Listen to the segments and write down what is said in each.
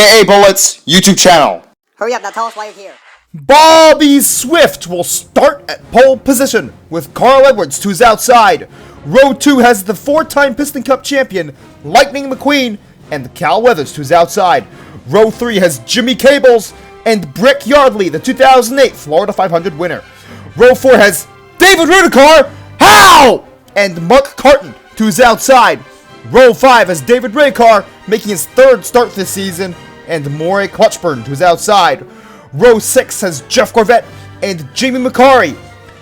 aka Bullets, YouTube channel. Hurry up, now tell us why you're here. Bobby Swift will start at pole position with Carl Edwards to his outside. Row 2 has the 4-time Piston Cup champion, Lightning McQueen, and Cal Weathers to his outside. Row 3 has Jimmy Cables and Brick Yardley, the 2008 Florida 500 winner. Row 4 has David Rudicar, and Mark Carton to his outside. Row 5 has David Raycar making his 3rd start this season, and Morey Clutchburn to his outside. Row 6 has Jeff Corvette and Jamie McCarry,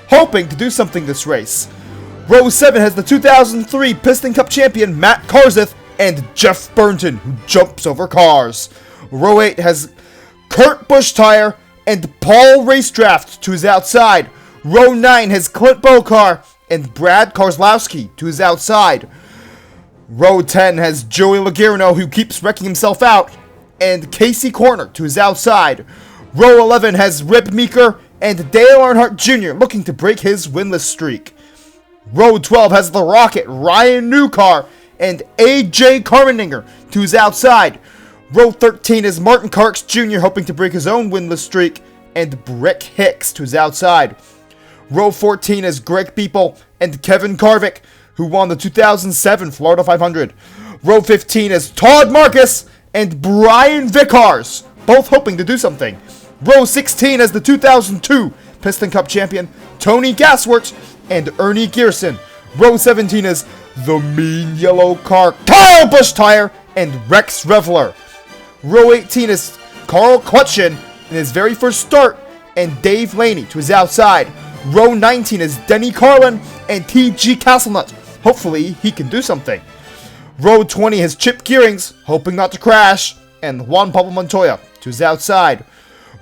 hoping to do something this race. Row 7 has the 2003 Piston Cup champion Matt Karzeth and Jeff Burnton, who jumps over cars. Row 8 has Kurt Bushtire and Paul Racedraft to his outside. Row 9 has Clint Bokar and Brad Karslowski to his outside. Row 10 has Joey Logierno, who keeps wrecking himself out, and Casey Corner to his outside. Row 11 has Rip Meeker and Dale Earnhardt Jr. looking to break his winless streak. Row 12 has The Rocket, Ryan Newcar, and AJ Carmeninger to his outside. Row 13 is Martin Karks Jr. hoping to break his own winless streak, and Brick Hicks to his outside. Row 14 is Greg People and Kevin Karvik, who won the 2007 Florida 500. Row 15 is Todd Marcus and Brian Vickers, both hoping to do something. Row 16 is the 2002 Piston Cup champion Tony Gasworth and Ernie Gearson. Row 17 is the mean yellow car Kyle Bushtire and Rex Revler. Row 18 is Carl Clutchin in his very first start and Dave Laney to his outside. Row 19 is Denny Carlin and T.G. Castlenut. Hopefully he can do something. Row 20 has Chip Gearings, hoping not to crash, and Juan Pablo Montoya to his outside.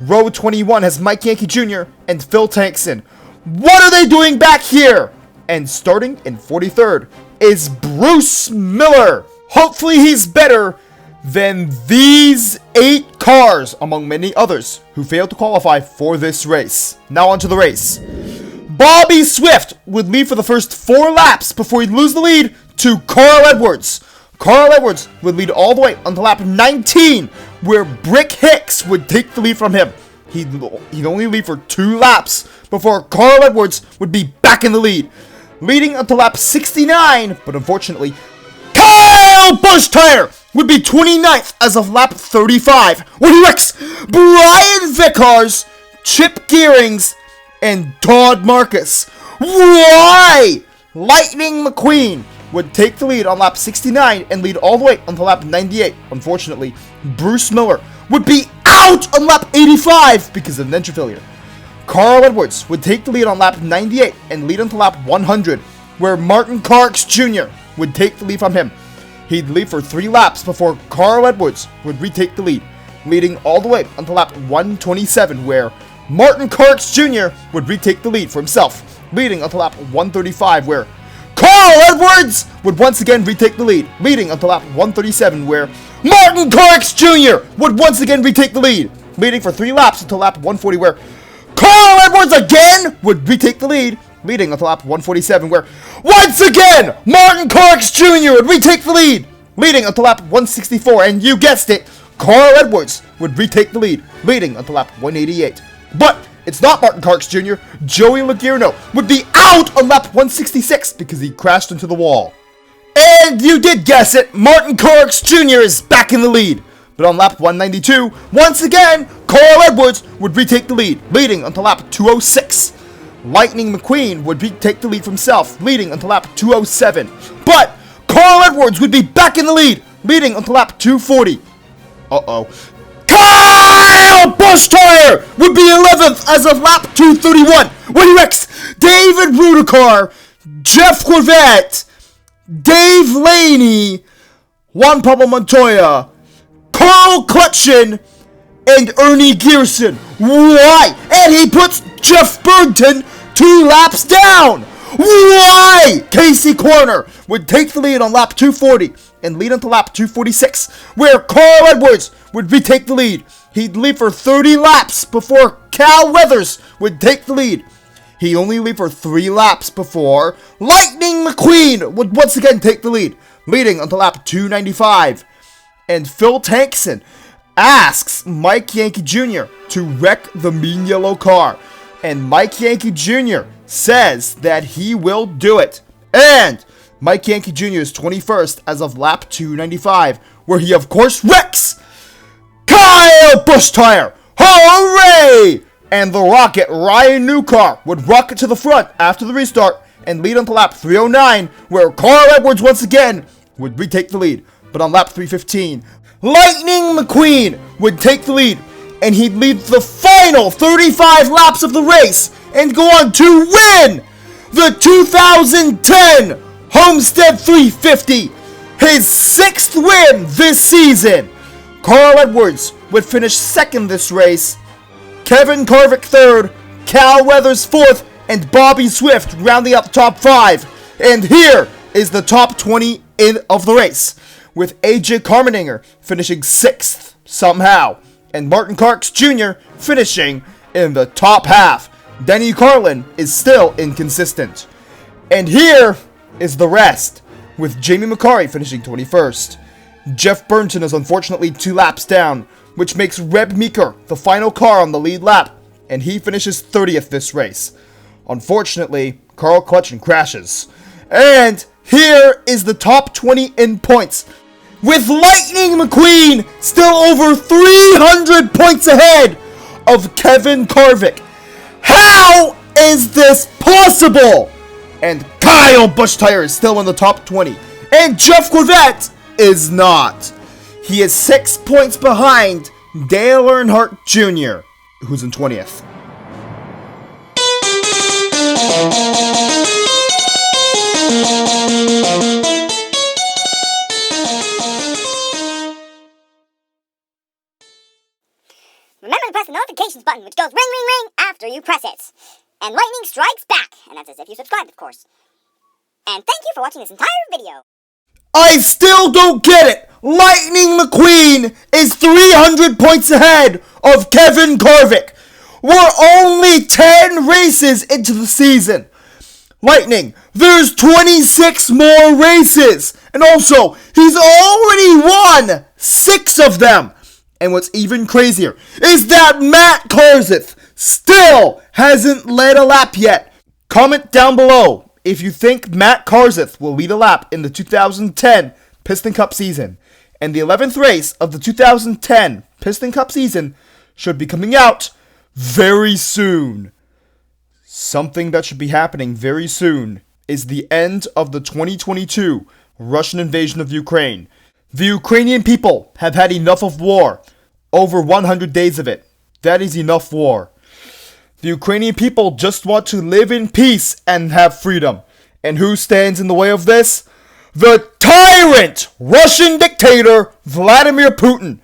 Row 21 has Mike Yankee Jr. and Phil Tankson. What are they doing back here? And starting in 43rd is Bruce Miller. Hopefully he's better than these 8 cars, among many others, who failed to qualify for this race. Now onto the race. Bobby Swift would lead for the first 4 laps before he'd lose the lead to Carl Edwards. Carl Edwards would lead all the way until lap 19, where Brick Hicks would take the lead from him. He'd only lead for 2 laps before Carl Edwards would be back in the lead, leading until lap 69, but unfortunately, Kyle Bushtire would be 29th as of lap 35, where he wrecks Brian Vickers, Chip Gearings, and Todd Marcus. Why? Lightning McQueen would take the lead on lap 69 and lead all the way until lap 98. Unfortunately, Bruce Miller would be out on lap 85 because of engine failure. Carl Edwards would take the lead on lap 98 and lead until lap 100, where Martin Karks Jr. would take the lead from him. He'd lead for 3 laps before Carl Edwards would retake the lead, leading all the way until lap 127, where Martin Karks Jr. would retake the lead for himself, leading until lap 135, where Carl Edwards would once again retake the lead, leading until lap 137, where Martin Karks Jr. would once again retake the lead, leading for 3 laps until lap 140, where Carl Edwards again would retake the lead, leading until lap 147, where once again Martin Karks Jr. would retake the lead, leading until lap 164, and you guessed it, Carl Edwards would retake the lead, leading until lap 188. But it's not Martin Karks Jr. Joey Logierno would be out on lap 166 because he crashed into the wall. And you did guess it, Martin Karks Jr. is back in the lead. But on lap 192, once again, Carl Edwards would retake the lead, leading until lap 206. Lightning McQueen would retake the lead for himself, leading until lap 207. But Carl Edwards would be back in the lead, leading until lap 240. Kyle Bushtire would be 11th as of lap 231, when he wrecks David Rudicar, Jeff Corvette, Dave Laney, Juan Pablo Montoya, Carl Clutchin, and Ernie Gearson. Why? And he puts Jeff Burnton 2 laps down. Why? Casey Corner would take the lead on lap 240 and lead until lap 246, where Carl Edwards would retake the lead. He'd lead for 30 laps before Cal Weathers would take the lead. He only lead for 3 laps before Lightning McQueen would once again take the lead, leading until lap 295. And Phil Tankson asks Mike Yankee Jr. to wreck the mean yellow car. And Mike Yankee Jr. says that he will do it. And Mike Yankee Jr. is 21st as of lap 295, where he of course wrecks Kyle Busch Tire. Hooray! And the Rocket, Ryan Newcar, would rocket to the front after the restart and lead on to lap 309, where Carl Edwards once again would retake the lead. But on lap 315, Lightning McQueen would take the lead, and he'd lead the final 35 laps of the race and go on to win the 2010 Homestead 350, his 6th win this season. Carl Edwards would finish 2nd this race, Kevin Harvick 3rd, Cal Weathers 4th, and Bobby Swift rounding out the top 5. And here is the top 20 of the race, with AJ Carmeninger finishing 6th somehow, and Martin Carx Jr. finishing in the top half. Denny Carlin is still inconsistent. And here is the rest, with Jamie McCarry finishing 21st. Jeff Burnton is unfortunately 2 laps down, which makes Reb Meeker the final car on the lead lap, and he finishes 30th this race. Unfortunately, Carl Clutchen crashes. And here is the top 20 in points, with Lightning McQueen still over 300 points ahead of Kevin Harvick. How is this possible? And Kyle Busch Tire is still in the top 20, and Jeff Corvette is not. He is 6 points behind Dale Earnhardt Jr., who's in 20th. Remember to press the notifications button, which goes ring, ring, ring after you press it. And lightning strikes back, and that's as if you subscribed, of course. And thank you for watching this entire video. I still don't get it! Lightning McQueen is 300 points ahead of Kevin Harvick. We're only 10 races into the season. Lightning, there's 26 more races. And also, he's already won 6 of them. And what's even crazier is that Matt Kenseth still hasn't led a lap yet. Comment down below if you think Matt Kenseth will lead a lap in the 2010 Piston Cup season. And the 11th race of the 2010 Piston Cup season should be coming out very soon. Something that should be happening very soon is the end of the 2022 Russian invasion of Ukraine. The Ukrainian people have had enough of war. Over 100 days of it. That is enough war. The Ukrainian people just want to live in peace and have freedom. And who stands in the way of this? The tyrant Russian dictator Vladimir Putin.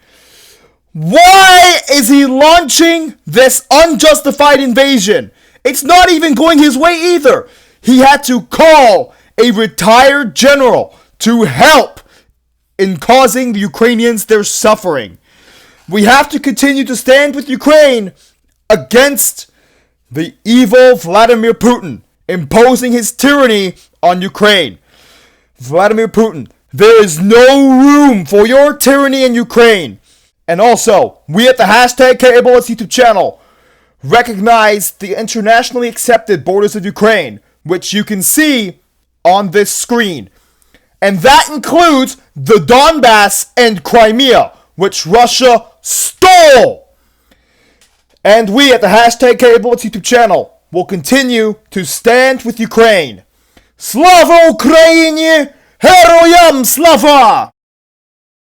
Why is he launching this unjustified invasion? It's not even going his way either. He had to call a retired general to help in causing the Ukrainians their suffering. We have to continue to stand with Ukraine against the evil Vladimir Putin imposing his tyranny on Ukraine. Vladimir Putin, there is no room for your tyranny in Ukraine. And also, we at the #KABullets YouTube channel recognize the internationally accepted borders of Ukraine, which you can see on this screen. And that includes the Donbass and Crimea, which Russia stole. And we at the #KABullets YouTube channel will continue to stand with Ukraine. Slava Ukraini! Heroyam Slava!